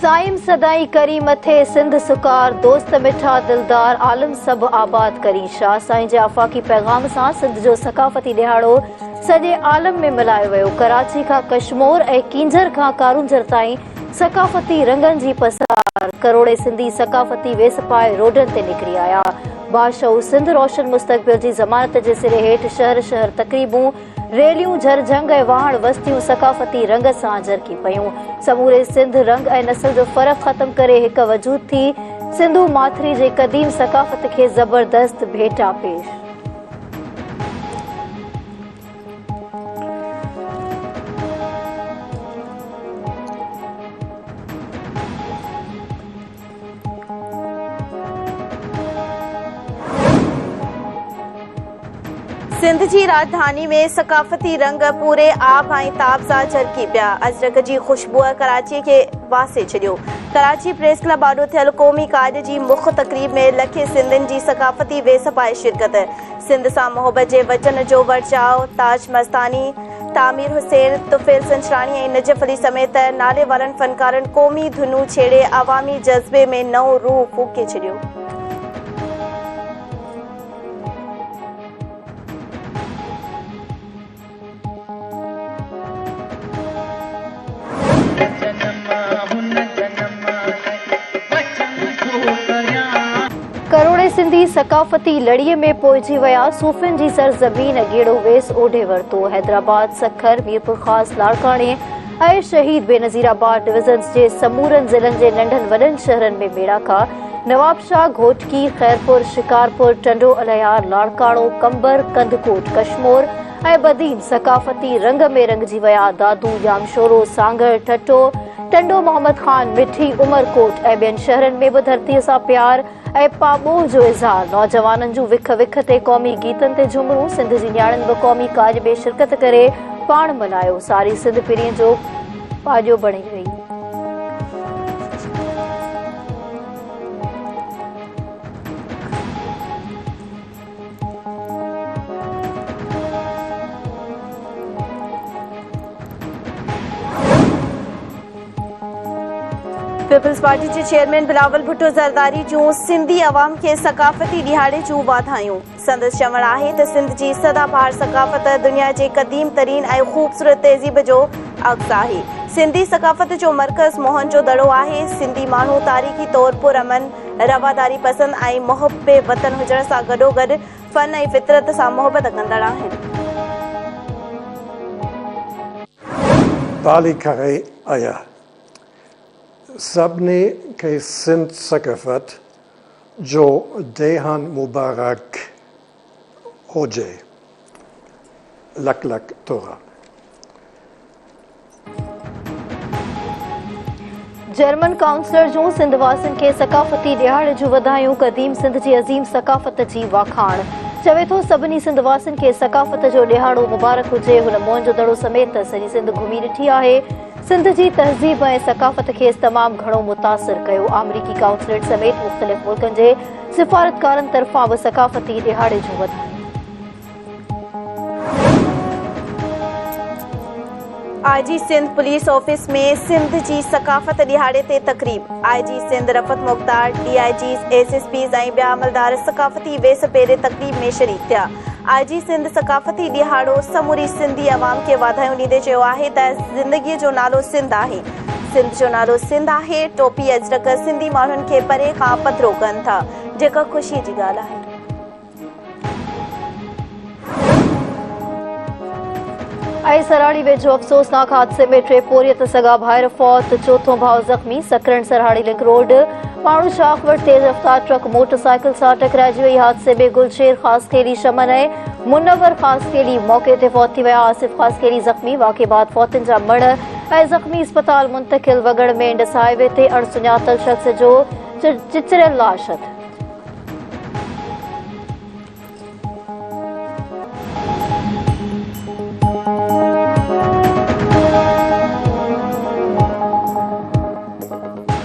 साइम सदाई करी मथे सिंध सुकार दोस्त मिठा दिलदार आलम सब आबाद करी शाह साईं जे आफ़ाक़ी पैगाम सां सिंध जो सकाफ़ती ॾिहाड़ो सॼे आलम में मल्हायो वियो। कराची खां कश्मोर ऐं कींझर खां कारूंझर ताईं सकाफ़ती रंगनि जी पसार करोड़े सिंधी सकाफ़ती वेस पाए रोडनि ते निकिरी आया। बादशाहू सिंध रोशन मुस्तक़बिल जी ज़मानत जे सिरे हेठि शहर शहर तक़रीबूं रैलियूं झरझंग ऐं वाहण वस्तियूं सकाफ़ती रंग सां झरकी पयूं। समूरे सिंध रंग ऐं नस्ल जो फ़र्क़ु ख़त्म करे हिक वजूद थी सिंधू माथिरी जे क़दीम सकाफ़त खे ज़बरदस्त भेटा पेश। सिंध जी राजधानी में सकाफ़ती रंग पूरे आब ऐं ताब सां झरकी पिया। अजरक जी ख़ुशबूअ कराची खे वासे छॾियो। कराची प्रेस क्लब आॾो थियल क़ौमी काज जी मुख्य तक़रीब में लखे सिंधियुनि जी सकाफ़ती वेस पाए शिरकत। सिंध सां मोहबत जे वचन जो वर्चाउ ताज मस्तानी, तामिर हुसैन, तुफ़ैल संचराणी ऐं नजफ अली समेत नाले वारनि फ़नकारनि क़ौमी धुनूं छेड़े अवामी जज़्बे में नओं रूह फूके छॾियो। करोड़े सिंधी सकाफ़ती लड़ीअ में पोइजी विया। सूफ़ियुनि जी सरज़मीन गेड़ो वेस ओढे वरितो। हैदराबाद, सखर, मीरपुर ख़ास, लाड़काणे ऐं शहीद बेनज़ीराबाद डिवीज़न्स जे समूरनि ज़िलनि जे नंढनि वॾनि शहरनि में मेड़ाका। नवाबशाह, घोटकी, खैरपुर, शिकारपुर, टंडो अलयार, लाड़काणो, कंबर, कंदकोट, कश्मोर ऐं बदीन सकाफ़ती रंग में रंगजी विया। दादू, यामशोरो, सांगड़, ठट्टो, टंडो मोहम्मद खान, मिठी, उमरकोट ऐं ॿियनि शहरनि में बि धरतीअ सां प्यार ऐं पाॿोह जो इज़हार। नौजवाननि जूं विख विख ते क़ौमी गीतनि ते झुमरूं। सिंध जी न्याणियुनि बि क़ौमी काज में शिरकत करे पाण मल्हायो। सारी सिंध पीढ़ीअ जो पाॼो बणी वई। पीपल्स पार्टी जे चेयरमैन बिलावल भुट्टो ज़रदारी जूं सिंधी अवाम खे सकाफ़ती ॾिहाड़े जूं वाधायूं। संदसि चवणु आहे त सिंध जी सदाबहार सकाफ़त दुनिया जे क़दीम तरीन ऐं ख़ूबसूरत तहज़ीब जो अक्स आहे। सिंधी सकाफ़त जो मर्कज़ मोहन जो दड़ो आहे। सिंधी माण्हू तारीख़ी तौर पुरअमन, रवादारी पसंद ऐं मुहब वतन हुजण सां गॾोगॾु फ़न ऐं फितरत सां मोहबत कंदड़ आहिनि। ताली करे आया सभिनी खे सिंध सकाफ़त जो देहान मुबारक हुजे। लख लख तोरा। जर्मन काउंसलर जूं सिंध वासियुनि खे सकाफ़ती ॾिहाड़े जूं वधायूं। क़दीम सिंध जी अज़ीम सकाफ़त जी वाखाण। चवे थो सभिनी सिंध वासियुनि खे सकाफ़त जो ॾिहाड़ो मुबारक हुजे। हुन मोहन जो दड़ो समेत सॼी सिंध घुमी ॾिठी आहे। सिंध जी तहज़ीब ऐं सकाफ़त खे तमामु घणो मुतासिर कयो। अमरीकी काउंसलेट समेत मुख़्तलिफ़ मुल्कनि जे सिफ़ारतकारनि तरफ़ां बि सकाफ़ती ॾिहाड़े जूं वधायूं। आईजी सिंध पुलिस ऑफिस में सिंध जी सकाफ़त ॾिहाड़े ते तक़रीब। आईजी सिंध रफ़त मुख़्तार, डीआईजी, एसएसपीज़ ऐं ॿिया अमलदार सकाफ़ती वेस पेरे तक़रीब में शरीक थिया। आईजी सिंध सकाफ़ती ॾिहाड़ो समूरी सिंधी अवाम खे वाधायूं ॾींदे चयो आहे त ज़िंदगीअ जो नालो सिंध आहे। सिंध जो नालो सिंध आहे। टोपी अजरक सिंधी माण्हुनि खे परे खां पधिरो कनि था, जेका ख़ुशीअ जी ॻाल्हि आहे। ऐं सराड़ी वेझो अफ़सोसनाक हादसे में 3 पोरियत सॻा भाइर फौत, चोथों भाउ ज़ख़्मी। सकरन सरहाड़ी लिंक रोड माण्हू शाख वटि तेज़ रफ़्तार ट्रक मोटरसाइकिल सां टकराइजी वई। हादसे में गुलशेर ख़ासखेली, शमन ऐं मुनव्वर ख़ासखेली मौक़े ते फौत थी विया। आसिफ ख़ासखेली ज़ख़्मी। वाक़े बाद फौतनि जा मण ऐं ज़ख़्मी अस्पताल मुंतक़िल। वगड़ में इंडस हाईवे ते अणसुञातल शख़्स जो चिचरियल लाश हथ।